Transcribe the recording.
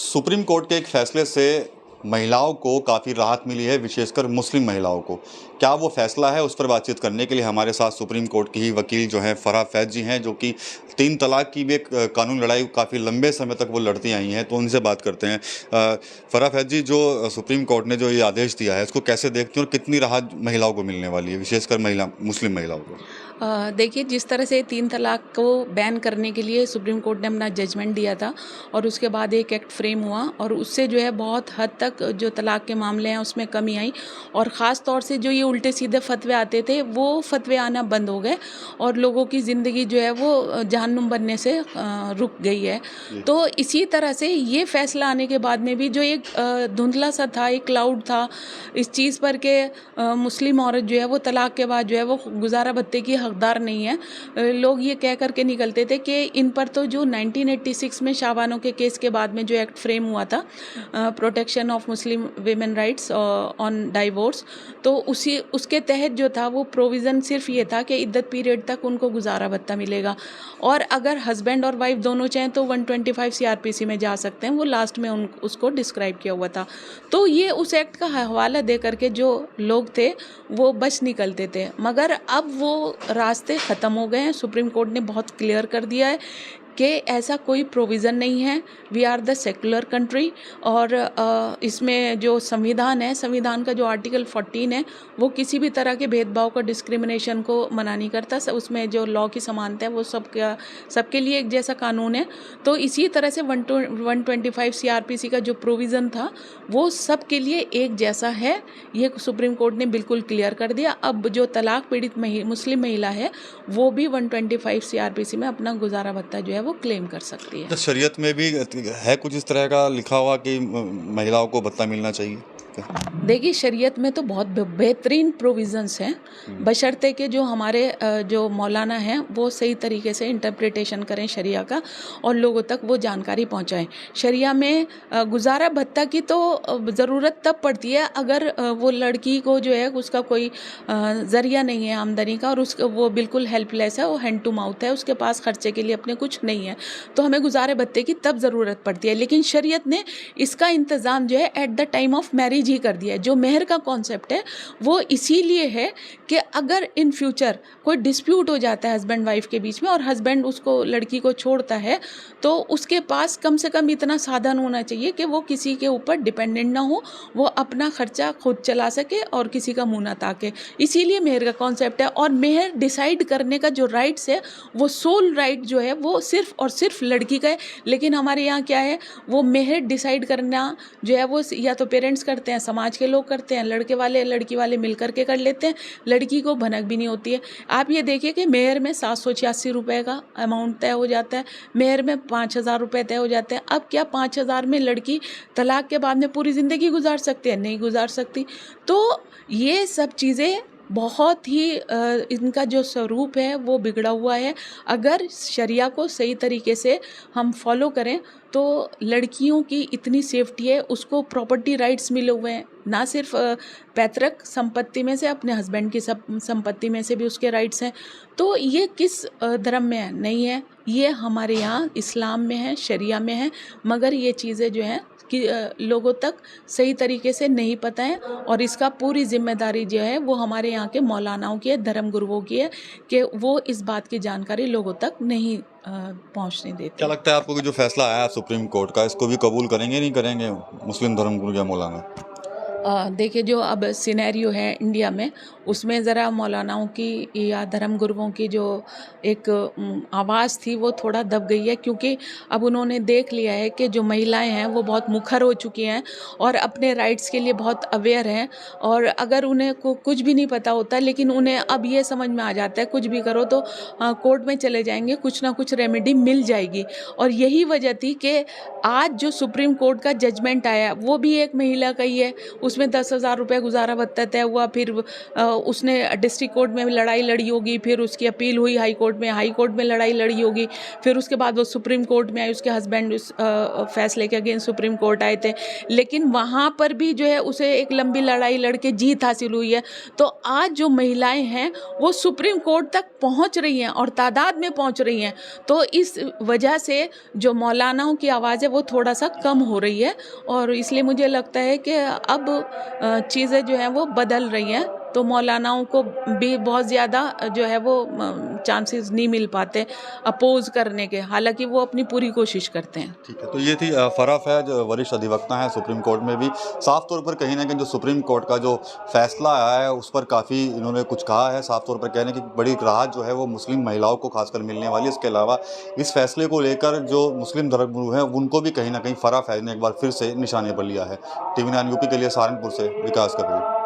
Supreme court के एक फैसले से महिलाओं को काफ़ी राहत मिली है, विशेषकर मुस्लिम महिलाओं को। क्या वो फैसला है, उस पर बातचीत करने के लिए हमारे साथ सुप्रीम कोर्ट की ही वकील जो हैं फराह फैज़ जी हैं, जो कि 3 तलाक की भी एक कानूनी लड़ाई काफ़ी लंबे समय तक वो लड़ती आई हैं। तो उनसे बात करते हैं। फराह फैज़ जी, जो सुप्रीम कोर्ट ने जो ये आदेश दिया है, इसको कैसे देखती हैं और कितनी राहत महिलाओं को मिलने वाली है, विशेषकर मुस्लिम महिलाओं को? देखिए, जिस तरह से 3 तलाक को बैन करने के लिए सुप्रीम कोर्ट ने अपना जजमेंट दिया था और उसके बाद एक एक्ट फ्रेम हुआ और उससे जो है बहुत हद तक जो तलाक के मामले हैं उसमें कमी आई और ख़ास तौर से जो ये उल्टे सीधे फतवे आते थे वो फतवे आना बंद हो गए और लोगों की ज़िंदगी जो है वो जहन्नुम बनने से रुक गई है। तो इसी तरह से ये फैसला आने के बाद में भी जो एक धुंधला सा था, एक क्लाउड था इस चीज़ पर के मुस्लिम औरत जो है वो तलाक के बाद जो है वो गुजारा भत्ते की हकदार नहीं है। लोग ये कह कर के निकलते थे कि इन पर तो जो 1986 में शाहबानो के केस के बाद में जो एक्ट फ्रेम हुआ था, protection of Muslim women rights on divorce, तो उसके तहत जो था वो प्रोविज़न सिर्फ ये था कि इद्दत पीरियड तक उनको गुजारा भत्ता मिलेगा और अगर हस्बैंड और वाइफ दोनों चाहें तो 125 सीआरपीसी में जा सकते हैं। वो लास्ट में उसको डिस्क्राइब किया हुआ था। तो ये उस एक्ट का हवाला दे करके जो लोग थे वो बच निकलते थे, मगर अब वो रास्ते ख़त्म हो गए हैं। सुप्रीम कोर्ट ने बहुत क्लियर कर दिया है कि ऐसा कोई प्रोविज़न नहीं है। We are the secular country और इसमें जो संविधान है, संविधान का जो आर्टिकल 14 है वो किसी भी तरह के भेदभाव का, डिस्क्रिमिनेशन को मना नहीं करता। उसमें जो लॉ की समानता है वो सबके लिए एक जैसा कानून है। तो इसी तरह से 125 सीआरपीसी का जो प्रोविज़न था वो सबके लिए एक जैसा है, ये सुप्रीम कोर्ट ने बिल्कुल क्लियर कर दिया। अब जो तलाक पीड़ित मुस्लिम महिला है वो भी 125 सीआरपीसी में अपना गुजारा भत्ता जो है वो क्लेम कर सकती है। तो शरीयत में भी है कुछ इस तरह का लिखा हुआ कि महिलाओं को भत्ता मिलना चाहिए? देखिए, शरीयत में तो बहुत बेहतरीन प्रोविज़न्स हैं, बशर्ते कि जो हमारे जो मौलाना हैं वो सही तरीके से इंटरप्रिटेशन करें शरिया का और लोगों तक वो जानकारी पहुंचाएं। शरिया में गुजारा भत्ता की तो ज़रूरत तब पड़ती है अगर वो लड़की को जो है उसका कोई ज़रिया नहीं है आमदनी का और वो बिल्कुल हेल्पलेस है, वो हैंड टू माउथ है, उसके पास खर्चे के लिए अपने कुछ नहीं है, तो हमें गुजारे भत्ते की तब ज़रूरत पड़ती है। लेकिन शरीयत ने इसका इंतज़ाम जो है at the time of marriage ही कर दिया है। जो मेहर का कॉन्सेप्ट है वो इसीलिए है कि अगर इन फ्यूचर कोई डिस्प्यूट हो जाता है हस्बैंड वाइफ के बीच में और हस्बैंड उसको, लड़की को छोड़ता है, तो उसके पास कम से कम इतना साधन होना चाहिए कि वो किसी के ऊपर डिपेंडेंट ना हो, वो अपना खर्चा खुद चला सके और किसी का मुंह ना ताके। इसीलिए मेहर का कॉन्सेप्ट है और मेहर डिसाइड करने का जो राइट्स है वो सोल राइट जो है वो सिर्फ और सिर्फ लड़की का है। लेकिन हमारे यहाँ क्या है, वो मेहर डिसाइड करना जो है वो या तो पेरेंट्स करते हैं, समाज के लोग करते हैं, लड़के वाले लड़की वाले मिल करके कर लेते हैं, लड़की को भनक भी नहीं होती है। आप ये देखिए कि मेहर में 786 रुपये का अमाउंट तय हो जाता है, मेहर में 5000 रुपये तय हो जाते हैं। अब क्या 5000 में लड़की तलाक के बाद में पूरी ज़िंदगी गुजार सकती है? नहीं गुजार सकती। तो ये सब चीज़ें बहुत ही इनका जो स्वरूप है वो बिगड़ा हुआ है। अगर शरिया को सही तरीके से हम फॉलो करें तो लड़कियों की इतनी सेफ्टी है, उसको प्रॉपर्टी राइट्स मिले हुए हैं, ना सिर्फ पैतृक संपत्ति में से, अपने हस्बैंड की संपत्ति में से भी उसके राइट्स हैं। तो ये किस धर्म में है? नहीं है, ये हमारे यहाँ इस्लाम में है, शरिया में है, मगर ये चीज़ें जो हैं कि लोगों तक सही तरीके से नहीं पता है और इसका पूरी जिम्मेदारी जो है वो हमारे यहाँ के मौलानाओं की है, धर्म गुरुओं की है कि वो इस बात की जानकारी लोगों तक नहीं पहुँचने देते। क्या लगता है आपको कि जो फैसला आया सुप्रीम कोर्ट का, इसको भी कबूल करेंगे नहीं करेंगे मुस्लिम धर्मगुरु या मौलाना? देखिए, जो अब सिनेरियो है इंडिया में उसमें ज़रा मौलानाओं की या धर्म गुरुओं की जो एक आवाज़ थी वो थोड़ा दब गई है, क्योंकि अब उन्होंने देख लिया है कि जो महिलाएं हैं वो बहुत मुखर हो चुकी हैं और अपने राइट्स के लिए बहुत अवेयर हैं और अगर उन्हें कुछ भी नहीं पता होता, लेकिन उन्हें अब ये समझ में आ जाता है कुछ भी करो तो कोर्ट में चले जाएंगे, कुछ ना कुछ रेमेडी मिल जाएगी। और यही वजह थी कि आज जो सुप्रीम कोर्ट का जजमेंट आया वो भी एक महिला का ही है, उसमें 10,000 रुपये गुजारा भत्ता तय हुआ, फिर उसने डिस्ट्रिक्ट कोर्ट में लड़ाई लड़ी होगी, फिर उसकी अपील हुई हाई कोर्ट में लड़ाई लड़ी होगी, फिर उसके बाद वो सुप्रीम कोर्ट में आई, उसके हस्बैंड उस फैसले के अगेंस्ट सुप्रीम कोर्ट आए थे, लेकिन वहाँ पर भी जो है उसे एक लंबी लड़ाई लड़के जीत हासिल हुई है। तो आज जो महिलाएं हैं वो सुप्रीम कोर्ट तक पहुँच रही हैं और तादाद में पहुँच रही हैं। तो इस वजह से जो मौलानाओं की आवाज़ है वो थोड़ा सा कम हो रही है, और इसलिए मुझे लगता है कि अब चीज़ें जो हैं वो बदल रही हैं, तो मौलानाओं को भी बहुत ज़्यादा जो है वो चांसेस नहीं मिल पाते अपोज करने के, हालांकि वो अपनी पूरी कोशिश करते हैं। ठीक है, तो ये थी फराह फैज, वरिष्ठ अधिवक्ता हैं सुप्रीम कोर्ट में भी। साफ तौर पर कहीं ना कहीं जो सुप्रीम कोर्ट का जो फैसला आया है उस पर काफ़ी इन्होंने कुछ कहा है। साफ तौर पर कहने की बड़ी राहत जो है वो मुस्लिम महिलाओं को खासकर मिलने वाली है। इसके अलावा इस फैसले को लेकर जो मुस्लिम धर्मगुरु हैं उनको भी कहीं ना कहीं फराह फैज ने एक बार फिर से निशाने पर लिया है। TV9 यूपी के लिए सहारनपुर से विकास कपूर।